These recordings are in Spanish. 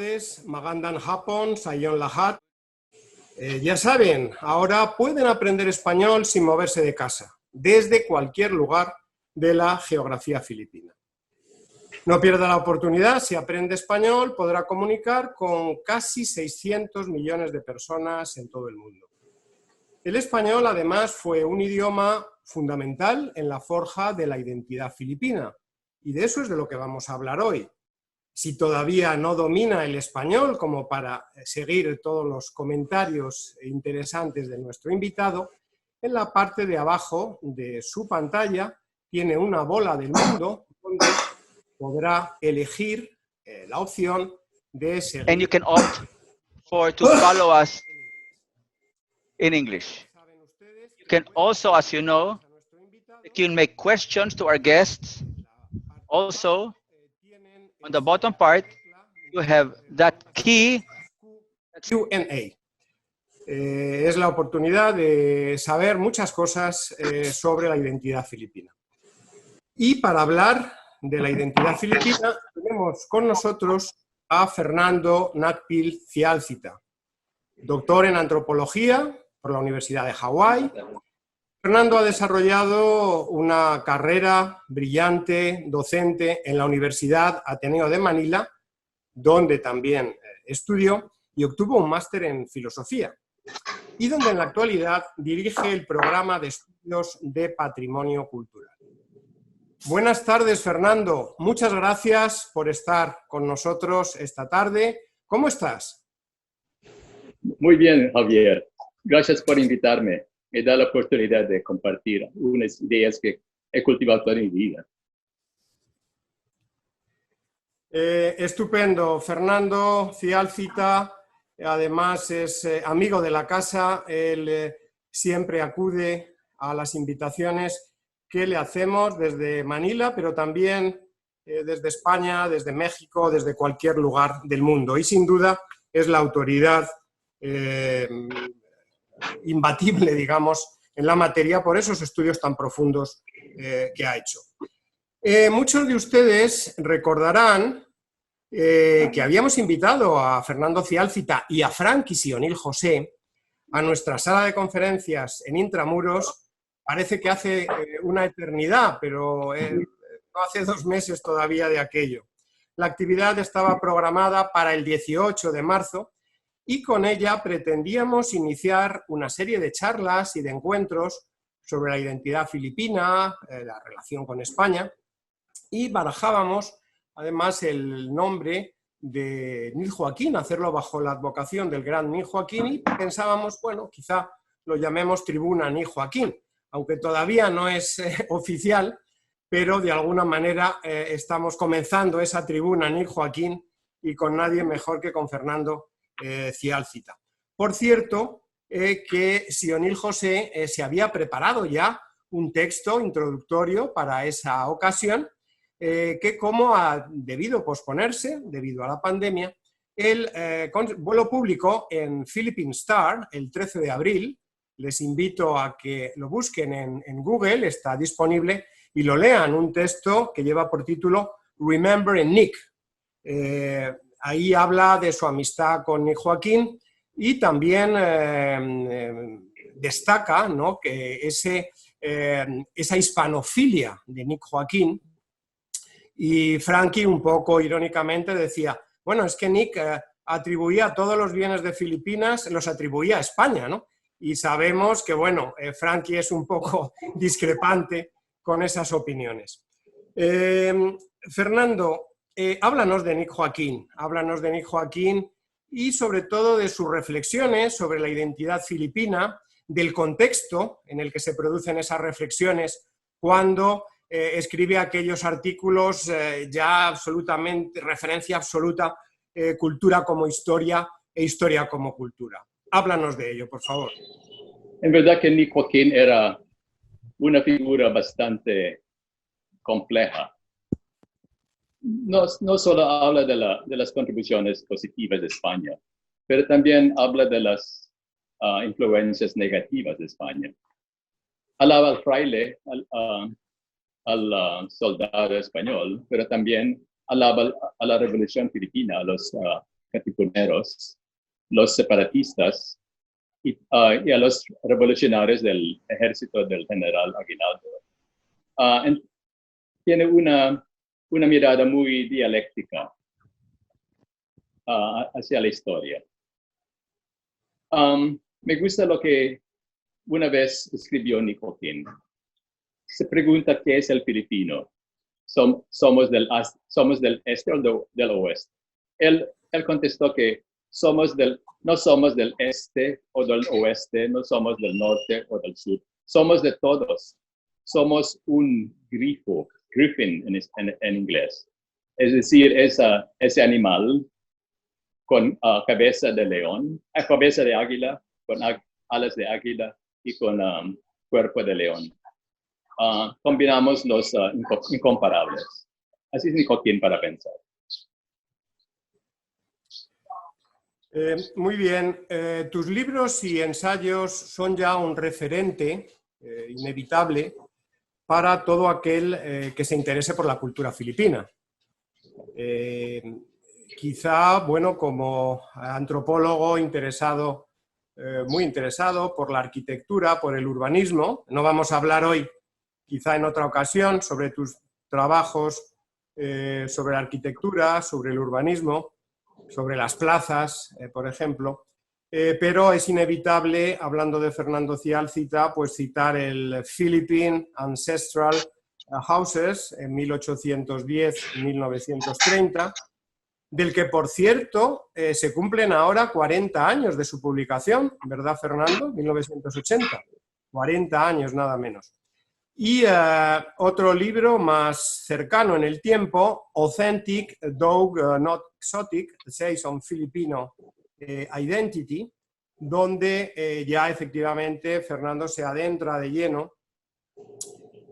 tardes, Magandang Hapon, Sayon Lahat. Ya saben, ahora pueden aprender español sin moverse de casa, desde cualquier lugar de la geografía filipina. No pierda la oportunidad, si aprende español podrá comunicar con casi 600 millones de personas en todo el mundo. El español, además, fue un idioma fundamental en la forja de la identidad filipina, y de eso es de lo que vamos a hablar hoy. Si todavía no domina el español, como para seguir todos los comentarios interesantes de nuestro invitado, en la parte de abajo de su pantalla tiene una bola del mundo donde podrá elegir la opción de seguir. And you can opt to follow us in English. You can also, as you know, you can make questions to our guests. Also, on the bottom part, you have that key. Q&A. Es la oportunidad de saber muchas cosas sobre la identidad filipina. Y para hablar de la identidad filipina, tenemos con nosotros a Fernando Nakpil Cialcita, doctor en antropología por la Universidad de Hawái. Fernando ha desarrollado una carrera brillante, docente, en la Universidad Ateneo de Manila, donde también estudió y obtuvo un máster en filosofía, y donde en la actualidad dirige el programa de estudios de patrimonio cultural. Buenas tardes, Fernando. Muchas gracias por estar con nosotros esta tarde. ¿Cómo estás? Muy bien, Javier. Gracias por invitarme. Me da la oportunidad de compartir unas ideas que he cultivado toda mi vida. Estupendo. Fernando Cialcita, además, es amigo de la casa. Él siempre acude a las invitaciones que le hacemos desde Manila, pero también desde España, desde México, desde cualquier lugar del mundo. Y sin duda es la autoridad imbatible, digamos, en la materia por esos estudios tan profundos que ha hecho. Muchos de ustedes recordarán que habíamos invitado a Fernando Cialcita y a Frankie Sionil José a nuestra sala de conferencias en Intramuros. Parece que hace una eternidad, pero no hace 2 meses todavía de aquello. La actividad estaba programada para el 18 de marzo y con ella pretendíamos iniciar una serie de charlas y de encuentros sobre la identidad filipina, la relación con España, y barajábamos además el nombre de Nil Joaquín, hacerlo bajo la advocación del gran Nil Joaquín, y pensábamos, bueno, quizá lo llamemos Tribuna Nil Joaquín, aunque todavía no es oficial, pero de alguna manera estamos comenzando esa Tribuna Nil Joaquín, y con nadie mejor que con Fernando Cialcita. Por cierto, que Sionil José se había preparado ya un texto introductorio para esa ocasión, que como ha debido posponerse debido a la pandemia, él lo publicó en Philippine Star el 13 de abril. Les invito a que lo busquen en Google, está disponible, y lo lean, un texto que lleva por título Remember Nick. Ahí habla de su amistad con Nick Joaquín y también destaca, ¿no?, que esa hispanofilia de Nick Joaquín. Y Frankie, un poco irónicamente, decía, bueno, es que Nick atribuía todos los bienes de Filipinas, los atribuía a España, ¿no? Y sabemos que, bueno, Frankie es un poco discrepante con esas opiniones. Fernando, háblanos de Nick Joaquín y sobre todo de sus reflexiones sobre la identidad filipina, del contexto en el que se producen esas reflexiones cuando escribe aquellos artículos ya absolutamente, referencia absoluta, cultura como historia e historia como cultura. Háblanos de ello, por favor. En verdad que Nick Joaquín era una figura bastante compleja. No solo habla de las contribuciones positivas de España, pero también habla de las influencias negativas de España. Alaba al fraile, al soldado español, pero también alaba a la revolución filipina, a los katipuneros, los separatistas y a los revolucionarios del ejército del general Aguinaldo. Tiene una mirada muy dialéctica hacia la historia. Me gusta lo que una vez escribió Nicoquín. Se pregunta qué es el filipino. ¿Somos del este o del oeste? Él contestó que no somos del este o del oeste, no somos del norte o del sur. Somos de todos. Somos un griffin en inglés. Es decir, ese animal con cabeza de león, cabeza de águila, con alas de águila y con cuerpo de león. Combinamos los incomparables. Así es Nicoquín para pensar. Muy bien. Tus libros y ensayos son ya un referente inevitable para todo aquel que se interese por la cultura filipina. Quizá, bueno, como antropólogo interesado, muy interesado por la arquitectura, por el urbanismo, no vamos a hablar hoy, quizá en otra ocasión, sobre tus trabajos sobre la arquitectura, sobre el urbanismo, sobre las plazas, por ejemplo, pero es inevitable, hablando de Fernando Ciálcita, pues citar el Philippine Ancestral Houses en 1810-1930, del que, por cierto, se cumplen ahora 40 años de su publicación, ¿verdad, Fernando? 1980, 40 años nada menos. Y otro libro más cercano en el tiempo, Authentic, Though Not Exotic, Essays on Filipino Identity, donde ya efectivamente Fernando se adentra de lleno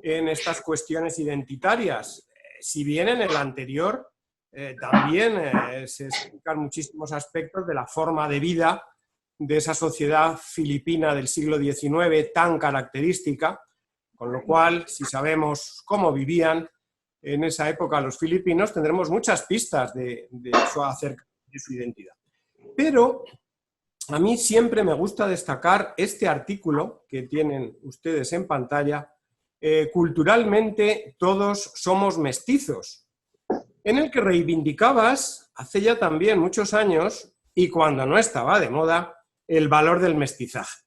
en estas cuestiones identitarias. Si bien en el anterior también se explican muchísimos aspectos de la forma de vida de esa sociedad filipina del siglo XIX tan característica, con lo cual, si sabemos cómo vivían en esa época los filipinos, tendremos muchas pistas acerca de su identidad. Pero a mí siempre me gusta destacar este artículo que tienen ustedes en pantalla, Culturalmente todos somos mestizos, en el que reivindicabas, hace ya también muchos años, y cuando no estaba de moda, el valor del mestizaje.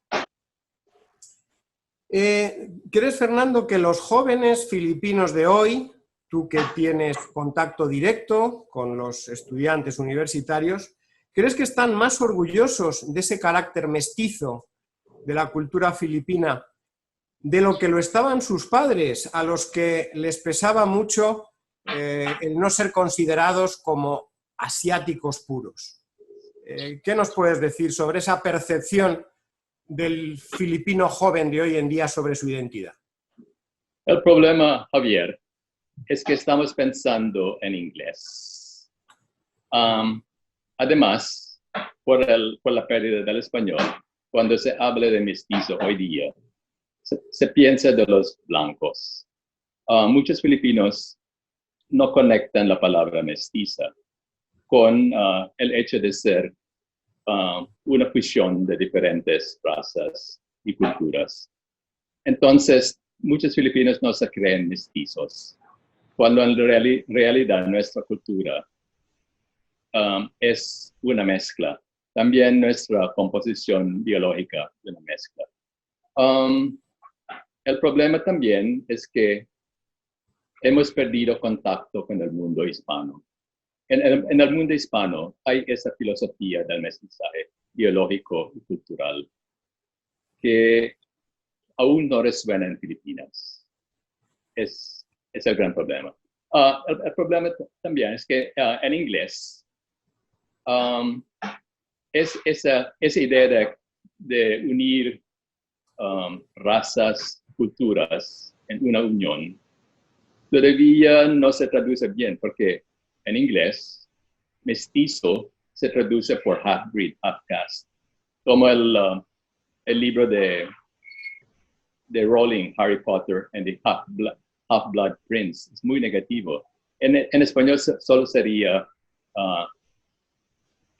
¿Crees, Fernando, que los jóvenes filipinos de hoy, tú que tienes contacto directo con los estudiantes universitarios, crees que están más orgullosos de ese carácter mestizo de la cultura filipina de lo que lo estaban sus padres, a los que les pesaba mucho el no ser considerados como asiáticos puros? ¿Qué nos puedes decir sobre esa percepción del filipino joven de hoy en día sobre su identidad? El problema, Javier, es que estamos pensando en inglés. Además, por la pérdida del español, cuando se habla de mestizo hoy día, se piensa de los blancos. Muchos filipinos no conectan la palabra mestiza con el hecho de ser una fusión de diferentes razas y culturas. Entonces, muchos filipinos no se creen mestizos, cuando en realidad nuestra cultura es una mezcla. También nuestra composición biológica es una mezcla. El problema también es que hemos perdido contacto con el mundo hispano. En el mundo hispano hay esa filosofía del mestizaje biológico y cultural que aún no resuena en Filipinas. Es el gran problema. El problema también es que en inglés es esa idea de unir razas, culturas en una unión, todavía no se traduce bien, porque en inglés, mestizo se traduce por half-breed, half-caste, como el libro de Rowling, Harry Potter and the Half-Blood Prince. Es muy negativo. En español solo sería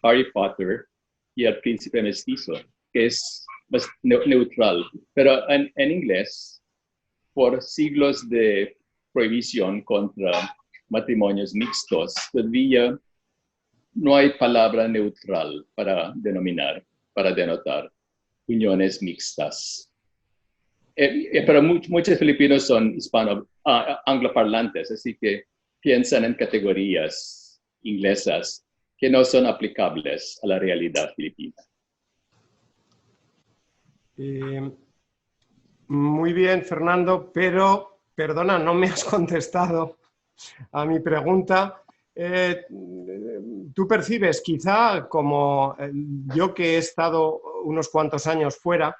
Harry Potter y El Príncipe Mestizo, que es más neutral. Pero en inglés, por siglos de prohibición contra matrimonios mixtos, todavía no hay palabra neutral para denotar uniones mixtas. Pero muchos filipinos son angloparlantes, así que piensan en categorías inglesas que no son aplicables a la realidad filipina. Muy bien, Fernando, pero, perdona, no me has contestado a mi pregunta. Tú percibes, quizá como yo que he estado unos cuantos años fuera,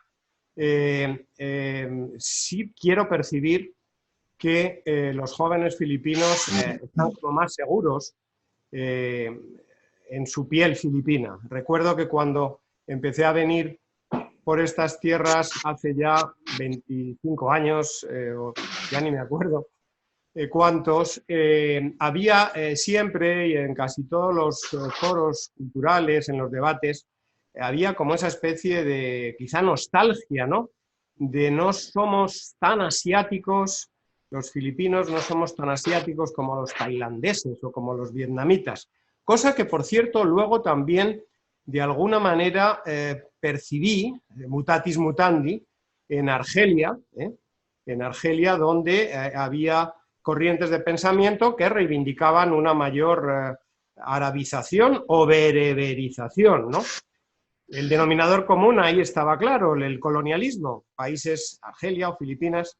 sí quiero percibir que los jóvenes filipinos están como más seguros en su piel filipina. Recuerdo que cuando empecé a venir por estas tierras hace ya 25 años, ya ni me acuerdo cuántos, había siempre y en casi todos los foros culturales, en los debates, había como esa especie de quizá nostalgia, ¿no? De no somos tan asiáticos, los filipinos no somos tan asiáticos como los tailandeses o como los vietnamitas, cosa que por cierto luego también de alguna manera percibí, mutatis mutandi, en Argelia, donde había corrientes de pensamiento que reivindicaban una mayor arabización o bereberización, ¿no? El denominador común ahí estaba claro, el colonialismo, países, Argelia o Filipinas,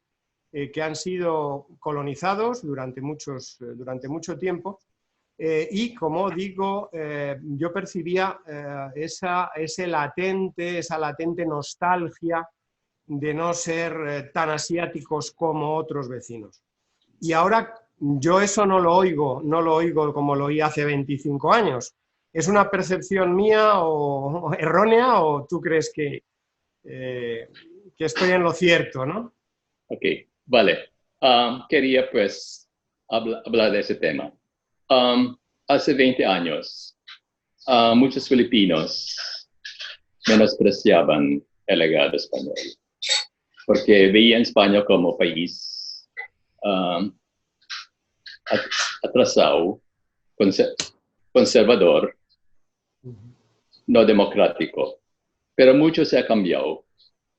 que han sido colonizados durante mucho tiempo, y como digo, yo percibía esa latente nostalgia de no ser tan asiáticos como otros vecinos. Y ahora yo eso no lo oigo como lo oí hace 25 años. ¿Es una percepción mía o errónea o tú crees que estoy en lo cierto, ¿no? Ok, vale. Quería pues hablar de ese tema. Hace 20 años, muchos filipinos menospreciaban el legado español, porque veían España como país atrasado, conservador, no democrático. Pero mucho se ha cambiado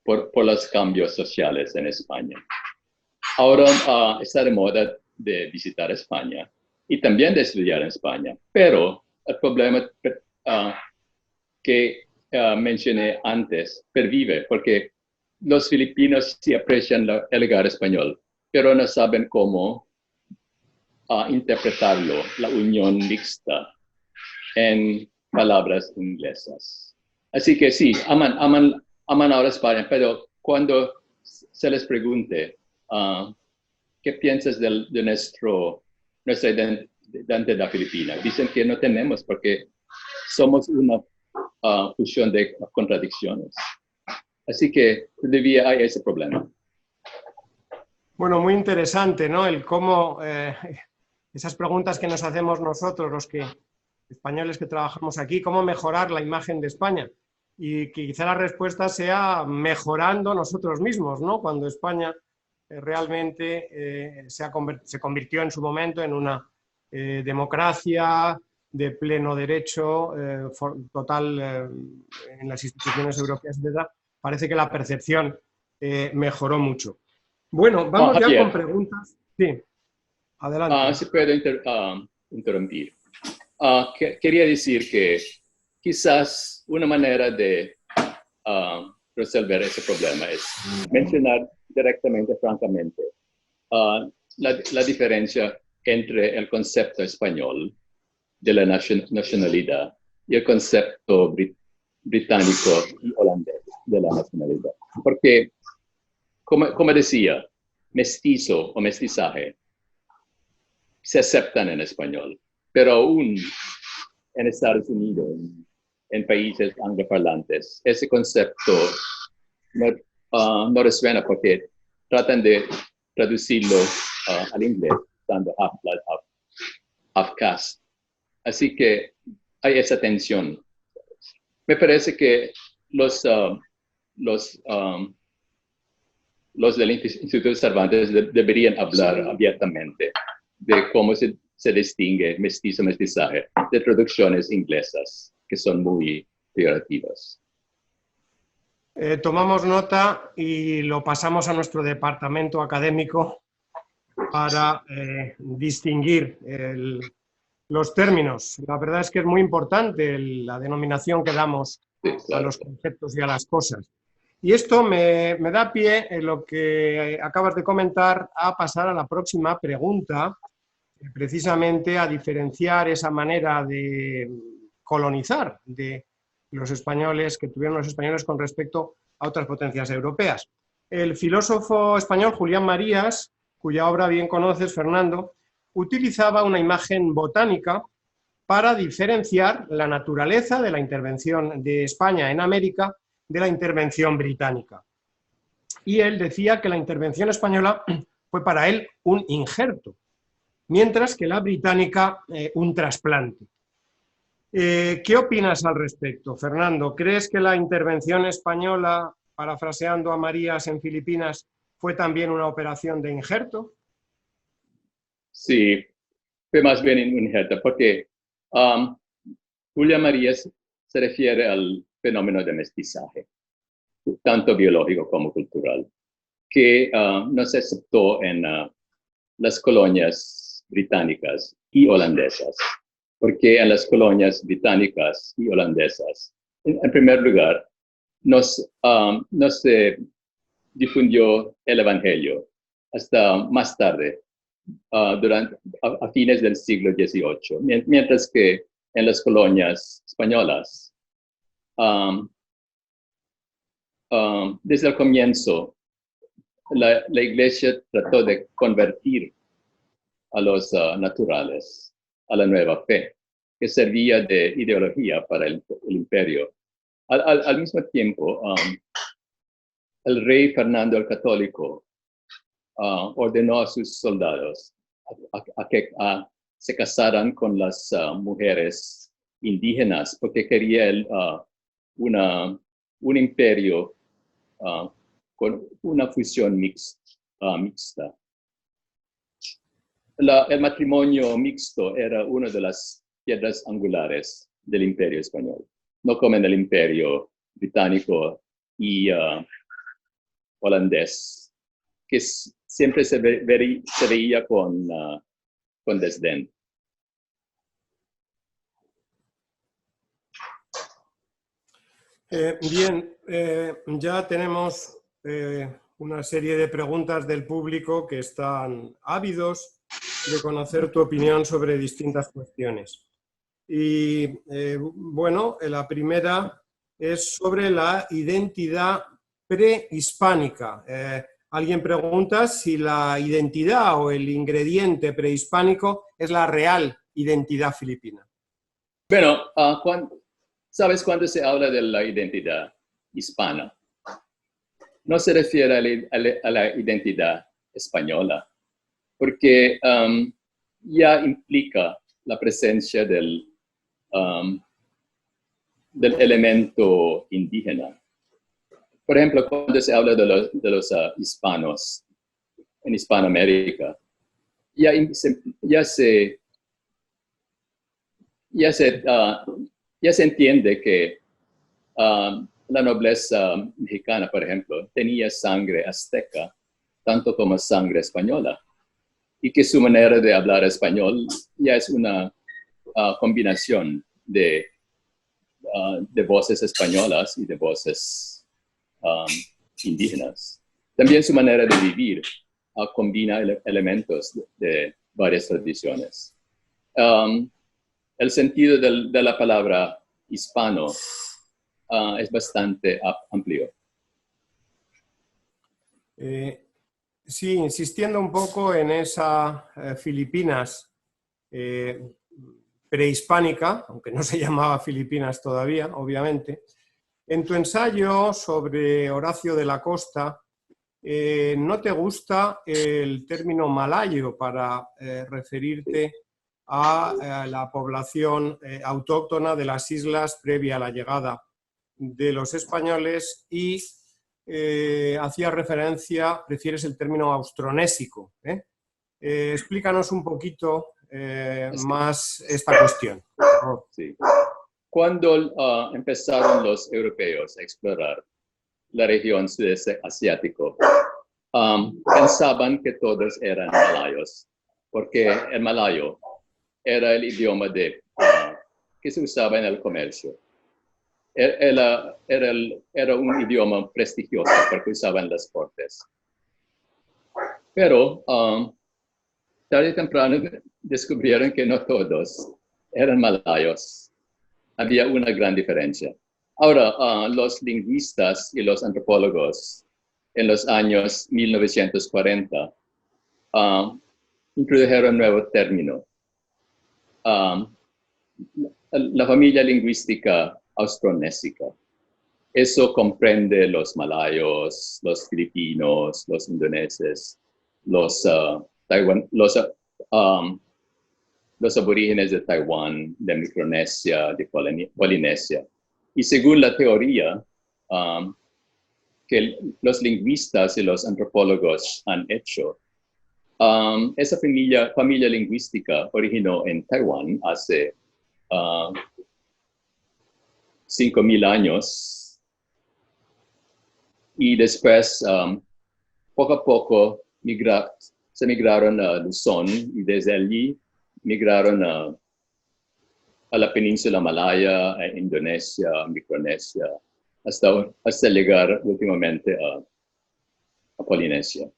por los cambios sociales en España. Ahora está de moda de visitar España y también de estudiar en España, pero el problema que mencioné antes pervive porque los filipinos sí aprecian el legado español, pero no saben cómo interpretarlo, la unión mixta, en palabras inglesas. Así que sí, aman ahora España, pero cuando se les pregunte ¿qué piensas de nuestra identidad filipina? Dicen que no tenemos porque somos una fusión de contradicciones. Así que todavía hay ese problema. Bueno, muy interesante, ¿no? El cómo esas preguntas que nos hacemos nosotros, los españoles que trabajamos aquí, cómo mejorar la imagen de España. Y que quizá la respuesta sea mejorando nosotros mismos, ¿no? Cuando España realmente se convirtió en su momento en una democracia de pleno derecho, total en las instituciones europeas, etc. Parece que la percepción mejoró mucho. Bueno, vamos ya con preguntas. Sí, adelante. Si puedo interrumpir. Quería decir que quizás una manera de resolver ese problema es mencionar directamente, francamente, la diferencia entre el concepto español de la nacionalidad y el concepto británico y holandés de la nacionalidad. Porque, como decía, mestizo o mestizaje se aceptan en español, pero aún en Estados Unidos, en países angloparlantes, ese concepto no resuena porque tratan de traducirlo al inglés, dando half-blood, half-caste. Así que hay esa tensión me parece que los del Instituto Cervantes deberían hablar abiertamente de cómo se distingue mestizo, mestizaje de traducciones inglesas que son muy peyorativas. Tomamos nota y lo pasamos a nuestro departamento académico para distinguir los términos. La verdad es que es muy importante la denominación que damos a los conceptos y a las cosas. Y esto me da pie, en lo que acabas de comentar, a pasar a la próxima pregunta, precisamente a diferenciar esa manera de colonizar de los españoles, que tuvieron los españoles con respecto a otras potencias europeas. El filósofo español Julián Marías, cuya obra bien conoces, Fernando, utilizaba una imagen botánica para diferenciar la naturaleza de la intervención de España en América de la intervención británica. Y él decía que la intervención española fue para él un injerto, mientras que la británica un trasplante. ¿Qué opinas al respecto, Fernando? ¿Crees que la intervención española, parafraseando a Marías en Filipinas, fue también una operación de injerto? Sí, fue más bien un injerto, porque Julián Marías se refiere al fenómeno de mestizaje, tanto biológico como cultural, que no se aceptó en las colonias británicas y holandesas, porque en las colonias británicas y holandesas, en primer lugar, no se difundió el Evangelio hasta más tarde, a fines del siglo XVIII, mientras que en las colonias españolas, desde el comienzo, la Iglesia trató de convertir a los naturales a la nueva fe, que servía de ideología para el imperio. Al mismo tiempo, el rey Fernando el Católico ordenó a sus soldados a que se casaran con las mujeres indígenas, porque quería un imperio con una fusión mixta. El matrimonio mixto era una de las piedras angulares del imperio español, no como en el imperio británico y holandés, que siempre se veía con desdén. Bien, ya tenemos una serie de preguntas del público que están ávidos de conocer tu opinión sobre distintas cuestiones. Y bueno, la primera es sobre la identidad prehispánica. Alguien pregunta si la identidad o el ingrediente prehispánico es la real identidad filipina. Bueno, ¿sabes cuando se habla de la identidad hispana? No se refiere a la identidad española, porque ya implica la presencia del elemento indígena. Por ejemplo, cuando se habla de los hispanos en Hispanoamérica, ya se entiende que la nobleza mexicana, por ejemplo, tenía sangre azteca, tanto como sangre española, y que su manera de hablar español ya es una combinación de voces españolas y de voces indígenas. También su manera de vivir combina elementos de varias tradiciones. El sentido de la palabra hispano es bastante amplio. Sí, insistiendo un poco en esa Filipinas prehispánica, aunque no se llamaba Filipinas todavía, obviamente. En tu ensayo sobre Horacio de la Costa, ¿no te gusta el término malayo para referirte a la población autóctona de las islas previa a la llegada de los españoles y hacía referencia, prefieres el término austronésico. Explícanos un poquito más esta cuestión. Sí. Cuando empezaron los europeos a explorar la región sudeste asiático, pensaban que todos eran malayos, porque el malayo era el idioma que se usaba en el comercio. Era un idioma prestigioso porque usaban las cortes. Pero tarde o temprano descubrieron que no todos eran malayos. Había una gran diferencia. Ahora, los lingüistas y los antropólogos en los años 1940 introdujeron un nuevo término. La familia lingüística austronésica. Eso comprende los malayos, los filipinos, los indoneses, los aborígenes de Taiwán, de Micronesia, de Polinesia. Y según la teoría que los lingüistas y los antropólogos han hecho, esa familia lingüística originó en Taiwán hace 5,000 años y después poco a poco se migraron a Luzón y desde allí migraron a la península malaya, a Indonesia, a Micronesia, hasta llegar últimamente a Polinesia.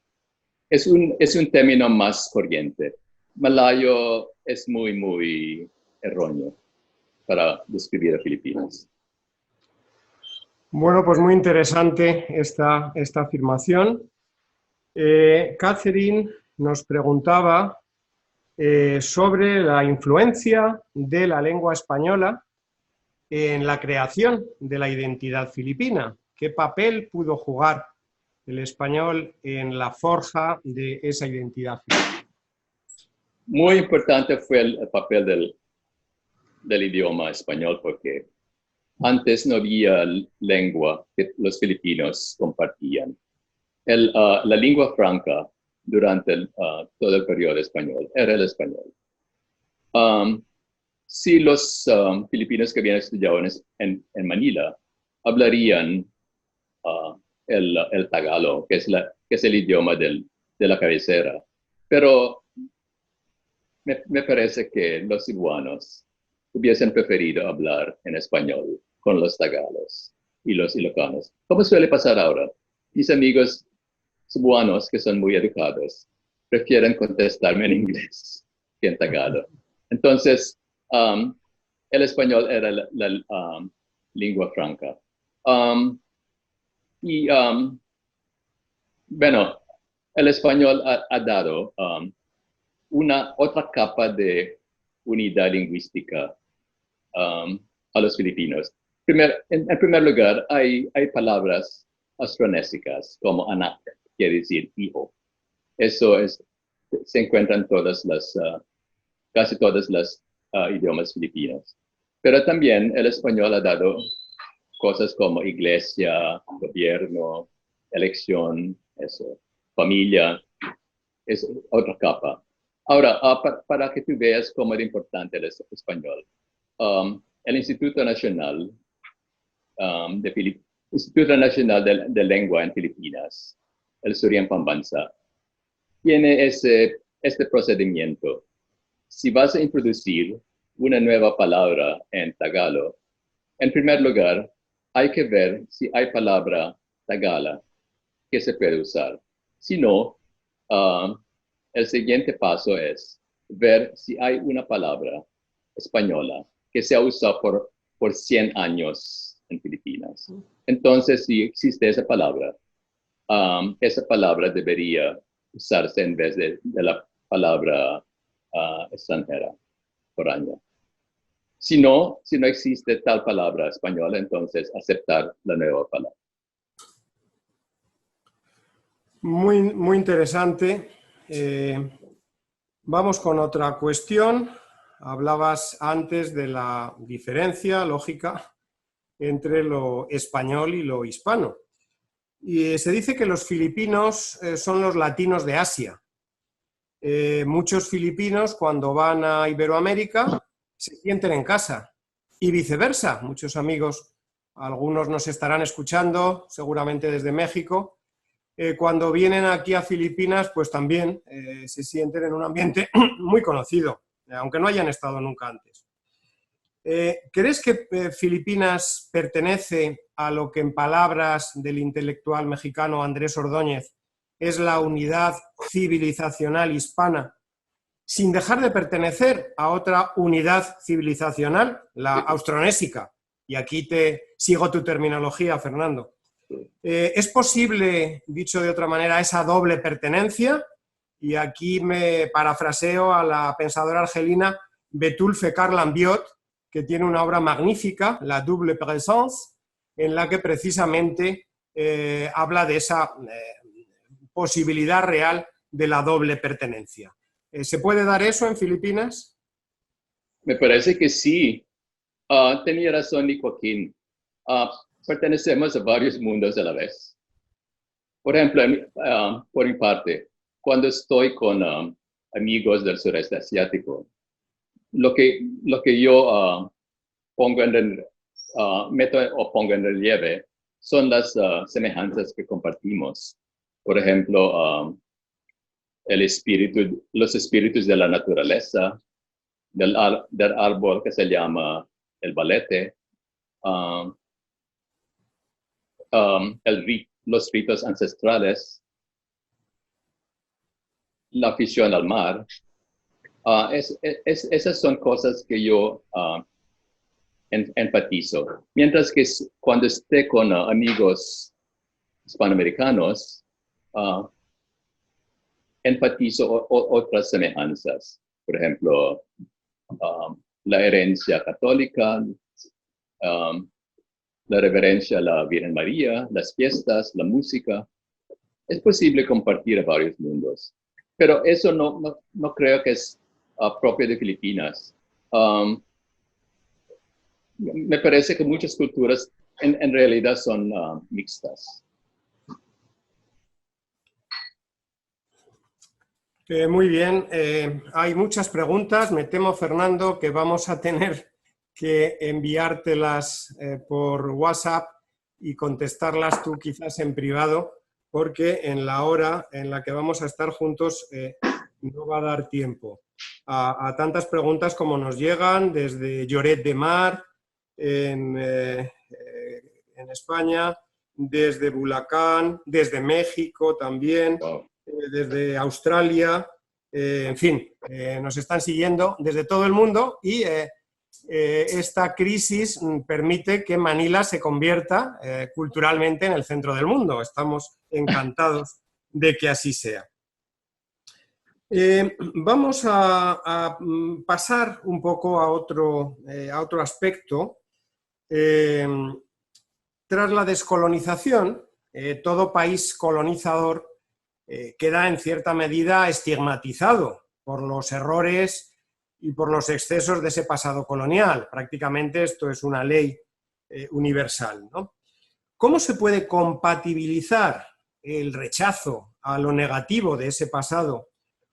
Es un término más corriente. Malayo es muy erróneo para describir a Filipinas. Bueno, pues muy interesante esta afirmación. Catherine nos preguntaba sobre la influencia de la lengua española en la creación de la identidad filipina. ¿Qué papel pudo jugar el español en la forja de esa identidad filipina? Muy importante fue el papel del idioma español porque antes no había lengua que los filipinos compartían. La lengua franca durante todo el periodo español era el español. Si los filipinos que habían estudiado en Manila hablarían el tagalo, que es el idioma de la cabecera, pero me parece que los cebuanos hubiesen preferido hablar en español con los tagalos y los ilocanos. Como suele pasar ahora, mis amigos cebuanos, que son muy educados, prefieren contestarme en inglés que en tagalo. Entonces, el español era la lengua franca. Bueno, el español ha dado una otra capa de unidad lingüística a los filipinos. En primer lugar, hay palabras austronésicas como anak, quiere decir hijo. Eso se encuentra en casi todas las idiomas filipinos. Pero también el español ha dado cosas como iglesia, gobierno, elección, eso, familia, es otra capa. Ahora, para que tú veas cómo es importante el español, el Instituto Nacional de Lengua en Filipinas, el Suryan Pambansa, tiene este procedimiento. Si vas a introducir una nueva palabra en tagalo, en primer lugar, hay que ver si hay palabra tagala que se puede usar. Si no, el siguiente paso es ver si hay una palabra española que se ha usado por 100 años en Filipinas. Entonces, si existe esa palabra debería usarse en vez de la palabra extranjera, foránea. Si no existe tal palabra española, entonces aceptar la nueva palabra. Muy interesante. Vamos con otra cuestión. Hablabas antes de la diferencia lógica entre lo español y lo hispano. Y se dice que los filipinos son los latinos de Asia. Muchos filipinos, cuando van a Iberoamérica, se sienten en casa y viceversa. Muchos amigos, algunos nos estarán escuchando, seguramente desde México, cuando vienen aquí a Filipinas, pues también se sienten en un ambiente muy conocido, aunque no hayan estado nunca antes. ¿Crees que Filipinas pertenece a lo que en palabras del intelectual mexicano Andrés Ordóñez es la unidad civilizacional hispana, sin dejar de pertenecer a otra unidad civilizacional, la austronésica? Y aquí te sigo tu terminología, Fernando. ¿Es posible, dicho de otra manera, esa doble pertenencia? Y aquí me parafraseo a la pensadora argelina Betul Fekar-Lambiot, que tiene una obra magnífica, La double présence, en la que precisamente habla de esa posibilidad real de la doble pertenencia. ¿Se puede dar eso en Filipinas? Me parece que sí. Tenía razón, Joaquín. Pertenecemos a varios mundos a la vez. Por ejemplo, por mi parte, cuando estoy con amigos del sureste asiático, lo que yo pongo meto o pongo en relieve son las semejanzas que compartimos. Por ejemplo, los espíritus de la naturaleza, del árbol que se llama el balete, los ritos ancestrales, la afición al mar. Esas son cosas que yo enfatizo. Mientras que cuando esté con amigos hispanoamericanos, enfatizo otras semejanzas. Por ejemplo, la herencia católica, la reverencia a la Virgen María, las fiestas, la música. Es posible compartir a varios mundos. Pero eso no creo que es propio de Filipinas. Me parece que muchas culturas en realidad son mixtas. Muy bien, hay muchas preguntas. Me temo, Fernando, que vamos a tener que enviártelas por WhatsApp y contestarlas tú quizás en privado, porque en la hora en la que vamos a estar juntos no va a dar tiempo a tantas preguntas como nos llegan desde Lloret de Mar, en España, desde Bulacán, desde México también. Wow. Desde Australia, en fin, nos están siguiendo desde todo el mundo y esta crisis permite que Manila se convierta culturalmente en el centro del mundo. Estamos encantados de que así sea. Vamos a pasar un poco a otro aspecto. Tras la descolonización, todo país colonizador queda en cierta medida estigmatizado por los errores y por los excesos de ese pasado colonial. Prácticamente esto es una ley universal, ¿no? ¿Cómo se puede compatibilizar el rechazo a lo negativo de ese pasado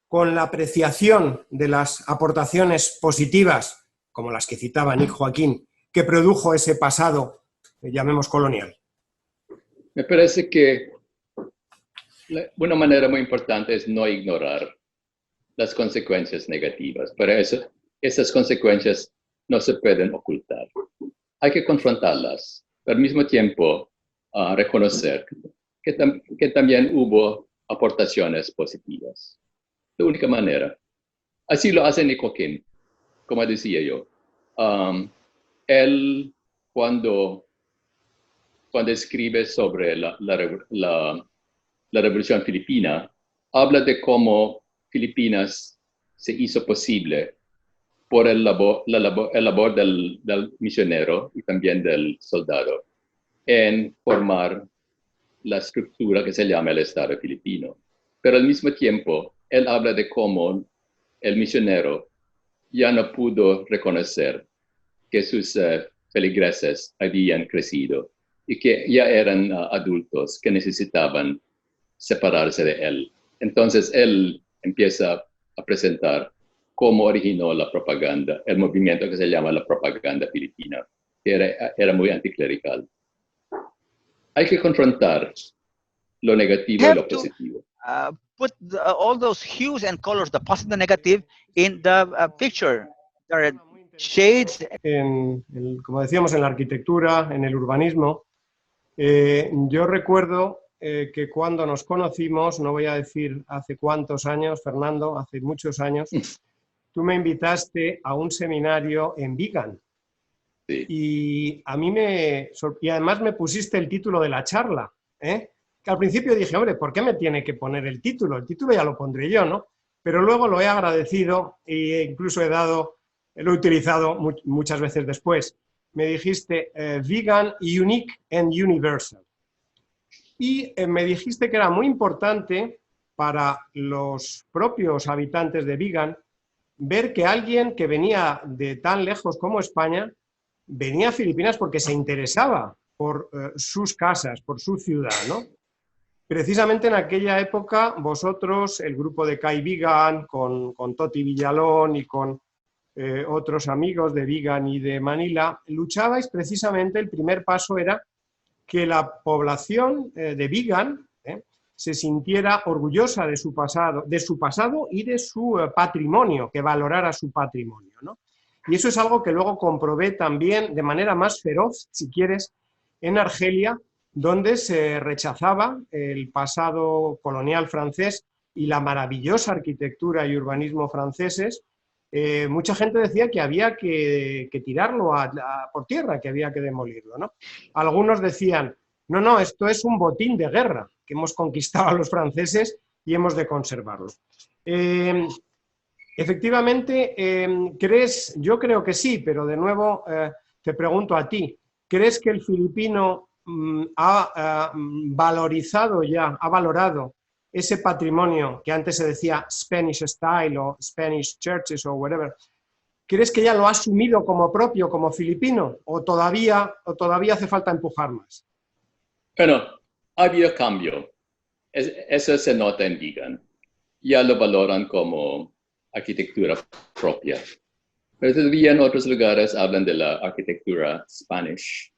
con la apreciación de las aportaciones positivas, como las que citaba Nick Joaquín, que produjo ese pasado, llamemos colonial? Me parece que una manera muy importante es no ignorar las consecuencias negativas. Para eso, esas consecuencias no se pueden ocultar. Hay que confrontarlas, pero al mismo tiempo reconocer que también hubo aportaciones positivas. La única manera. Así lo hace Nick Joaquín, como decía yo. Él, cuando escribe sobre la Revolución Filipina, habla de cómo Filipinas se hizo posible por el labor del misionero y también del soldado en formar la estructura que se llama el Estado filipino. Pero al mismo tiempo, él habla de cómo el misionero ya no pudo reconocer que sus feligreses habían crecido y que ya eran adultos que necesitaban separarse de él. Entonces él empieza a presentar cómo originó la propaganda, el movimiento que se llama la propaganda filipina, que era muy anticlerical. Hay que confrontar lo negativo y lo positivo. Put all those hues and colors, the positive and negative, in the picture. There are shades. Como decíamos, en la arquitectura, en el urbanismo. Yo recuerdo que cuando nos conocimos, no voy a decir hace cuántos años, Fernando, hace muchos años, tú me invitaste a un seminario en Vigan. Sí. Y además me pusiste el título de la charla, ¿eh? Que al principio dije, hombre, ¿por qué me tiene que poner el título? El título ya lo pondré yo, ¿no? Pero luego lo he agradecido e incluso lo he utilizado muchas veces después. Me dijiste Vegan, Unique and Universal. Y me dijiste que era muy importante para los propios habitantes de Vigan ver que alguien que venía de tan lejos como España venía a Filipinas porque se interesaba por sus casas, por su ciudad, ¿no? Precisamente en aquella época vosotros, el grupo de Kai Vigan, con Toti Villalón y con otros amigos de Vigan y de Manila, luchabais precisamente, el primer paso era que la población de Vigan se sintiera orgullosa de su pasado y de su patrimonio, que valorara su patrimonio, ¿no? Y eso es algo que luego comprobé también de manera más feroz, si quieres, en Argelia, donde se rechazaba el pasado colonial francés y la maravillosa arquitectura y urbanismo franceses. Mucha gente decía que había que tirarlo por tierra, que había que demolirlo, ¿no? Algunos decían, no, esto es un botín de guerra que hemos conquistado a los franceses y hemos de conservarlo. Efectivamente, yo creo que sí, pero de nuevo te pregunto a ti, ¿crees que el filipino ha valorado ese patrimonio que antes se decía Spanish style o Spanish churches o whatever? ¿Crees que ya lo ha asumido como propio, como filipino, o todavía hace falta empujar más? Bueno, ha habido cambio. Eso se nota en Vigan. Ya lo valoran como arquitectura propia. Pero todavía en otros lugares hablan de la arquitectura Spanish,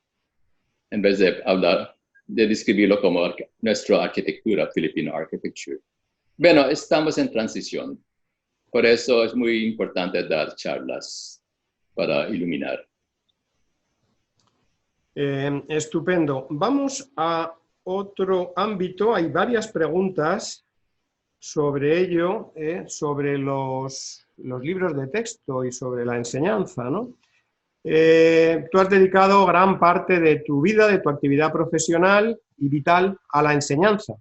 en vez de describirlo como nuestra arquitectura, Filipino architecture. Bueno, estamos en transición. Por eso es muy importante dar charlas para iluminar. Estupendo. Vamos a otro ámbito. Hay varias preguntas sobre ello, sobre los libros de texto y sobre la enseñanza, ¿no? Tú has dedicado gran parte de tu vida, de tu actividad profesional y vital a la enseñanza.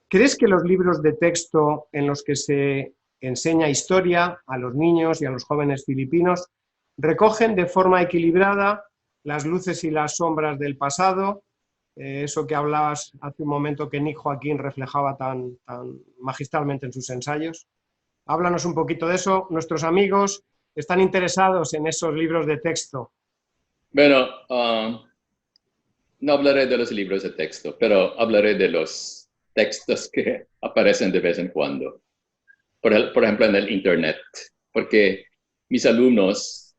¿Crees que los libros de texto en los que se enseña historia a los niños y a los jóvenes filipinos recogen de forma equilibrada las luces y las sombras del pasado? Eso que hablabas hace un momento que Nick Joaquín reflejaba tan magistralmente en sus ensayos. Háblanos un poquito de eso. Nuestros amigos están interesados en esos libros de texto. Bueno, no hablaré de los libros de texto, pero hablaré de los textos que aparecen de vez en cuando. Por ejemplo, en el Internet, porque mis alumnos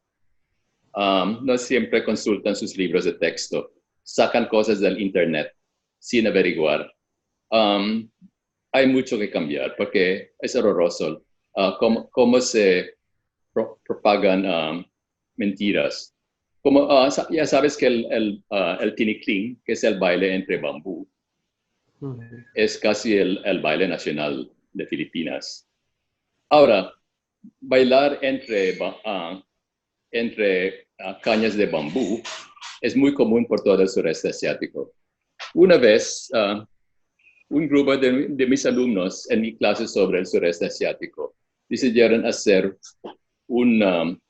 no siempre consultan sus libros de texto. Sacan cosas del Internet sin averiguar. Hay mucho que cambiar porque es horroroso cómo se propagan mentiras. Ya sabes que el tinikling, que es el baile entre bambú, es casi el baile nacional de Filipinas. Ahora, bailar entre cañas de bambú es muy común por todo el sureste asiático. Una vez, un grupo de mis alumnos en mi clase sobre el sureste asiático decidieron hacer un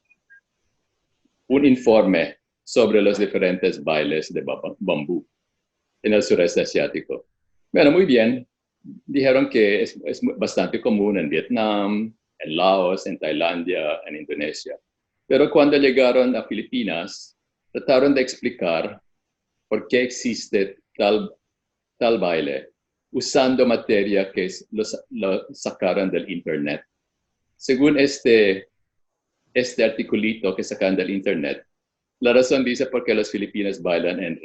informe sobre los diferentes bailes de bambú en el sureste asiático. Bueno, muy bien. Dijeron que es bastante común en Vietnam, en Laos, en Tailandia, en Indonesia. Pero cuando llegaron a Filipinas, trataron de explicar por qué existe tal baile, usando materia que lo sacaron del internet. Según este articulito que sacaron del internet, la razón dice por qué los filipinos bailan en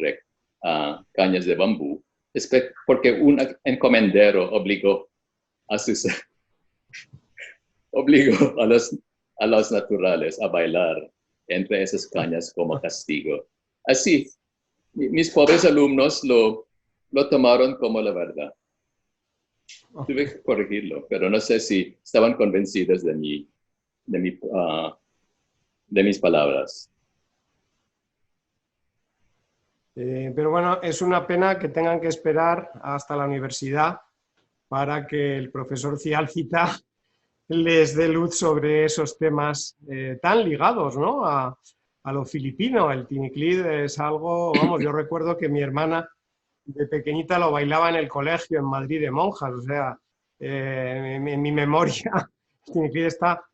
cañas de bambú, es porque un encomendero obligó a los naturales a bailar entre esas cañas como castigo. Así, mis pobres alumnos lo tomaron como la verdad. Tuve que corregirlo, pero no sé si estaban convencidos de mis palabras. Pero bueno, es una pena que tengan que esperar hasta la universidad para que el profesor Ciálcita les dé luz sobre esos temas tan ligados, ¿no?, a lo filipino. El tiniclid es algo, vamos, yo recuerdo que mi hermana de pequeñita lo bailaba en el colegio en Madrid de monjas, o sea, en mi memoria el tiniclid está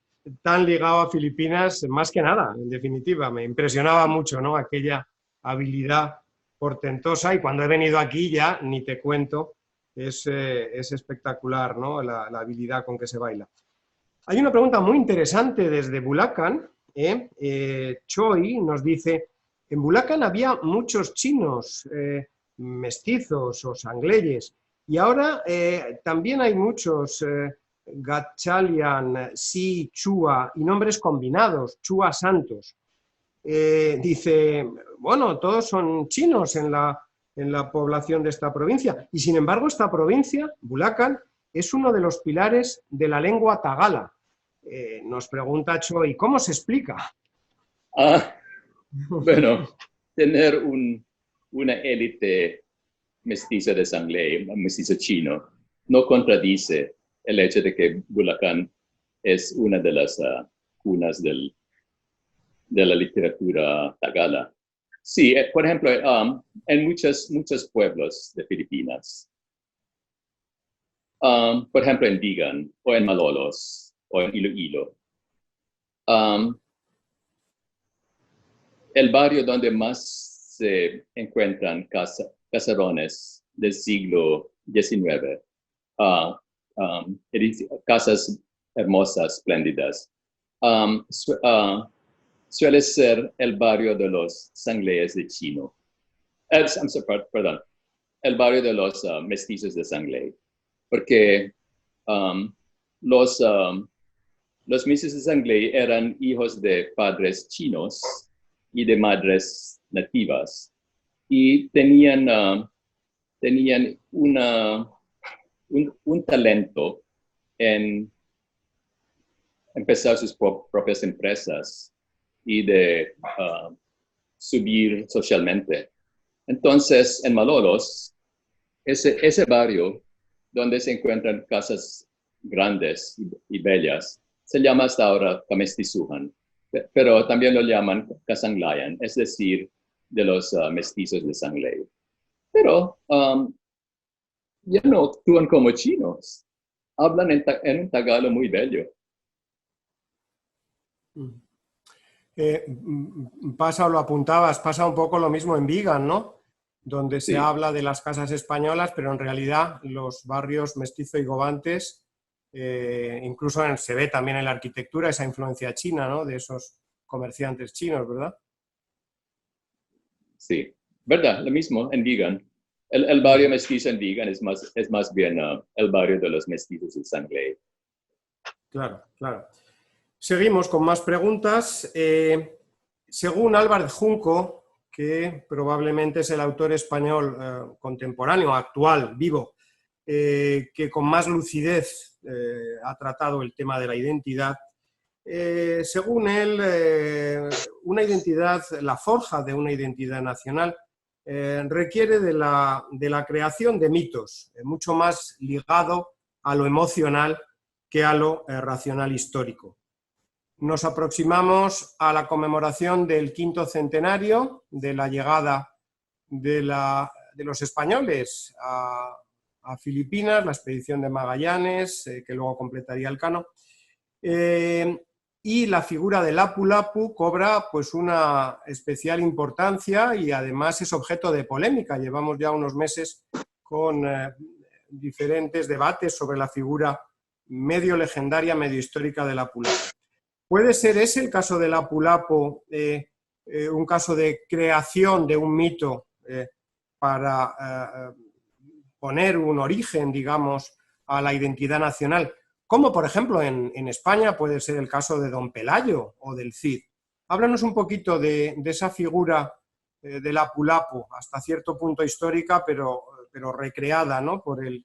tan ligado a Filipinas, más que nada, en definitiva. Me impresionaba mucho, ¿no?, aquella habilidad portentosa, y cuando he venido aquí ya ni te cuento, es espectacular, ¿no?, la habilidad con que se baila. Hay una pregunta muy interesante desde Bulacan. Choi nos dice: en Bulacan había muchos chinos mestizos o sangleyes, y ahora también hay muchos Gatchalian, Si, Chua y nombres combinados, Chua Santos. Dice, bueno, todos son chinos en la población de esta provincia, y sin embargo esta provincia, Bulacan, es uno de los pilares de la lengua tagala. Nos pregunta Choi, ¿cómo se explica? Bueno, tener una élite mestiza de Sangley, mestizo chino, no contradice el hecho de que Bulacan es una de las cunas de la literatura tagala. Sí, por ejemplo, en muchos pueblos de Filipinas, por ejemplo en Vigan, o en Malolos, o en Iloilo, el barrio donde más se encuentran caserones del siglo XIX, casas hermosas, espléndidas, suele ser el barrio de los sangleyes de chino. Perdón, el barrio de los mestizos de Sangley, porque los mestizos de Sangley eran hijos de padres chinos y de madres nativas, y tenían un talento en empezar sus propias empresas y de subir socialmente. Entonces, en Malolos, ese barrio donde se encuentran casas grandes y bellas, se llama hasta ahora Kamestizuhan, pero también lo llaman Kasanglayan, es decir, de los mestizos de Sangley. Pero ya no actúan como chinos, hablan en un tagalo muy bello. Pasa, o lo apuntabas, pasa un poco lo mismo en Vigan, ¿no?, donde se Sí. habla de las casas españolas, pero en realidad los barrios Mestizo y Gobantes, incluso se ve también en la arquitectura esa influencia china, ¿no?, de esos comerciantes chinos, ¿verdad? Sí, verdad, lo mismo en Vigan. El barrio mestizo en Vigan es más bien el barrio de los mestizos de Sangley. Claro, claro. Seguimos con más preguntas. Según Álvarez Junco, que probablemente es el autor español contemporáneo, actual, vivo, que con más lucidez ha tratado el tema de la identidad, según él, una identidad, la forja de una identidad nacional, requiere de la creación de mitos, mucho más ligado a lo emocional que a lo racional histórico. Nos aproximamos a la conmemoración del 5º centenario de la llegada de los españoles a Filipinas, la expedición de Magallanes, que luego completaría Elcano. Y y la figura del Lapu-Lapu cobra pues una especial importancia y además es objeto de polémica. Llevamos ya unos meses con diferentes debates sobre la figura medio legendaria, medio histórica del Lapu-Lapu. ¿Puede ser ese el caso del Lapu-Lapu, un caso de creación de un mito para poner un origen, digamos, a la identidad nacional? Como, por ejemplo, en España puede ser el caso de Don Pelayo o del Cid. Háblanos un poquito de esa figura del Lapu-Lapu, hasta cierto punto histórica, pero recreada, ¿no?, por el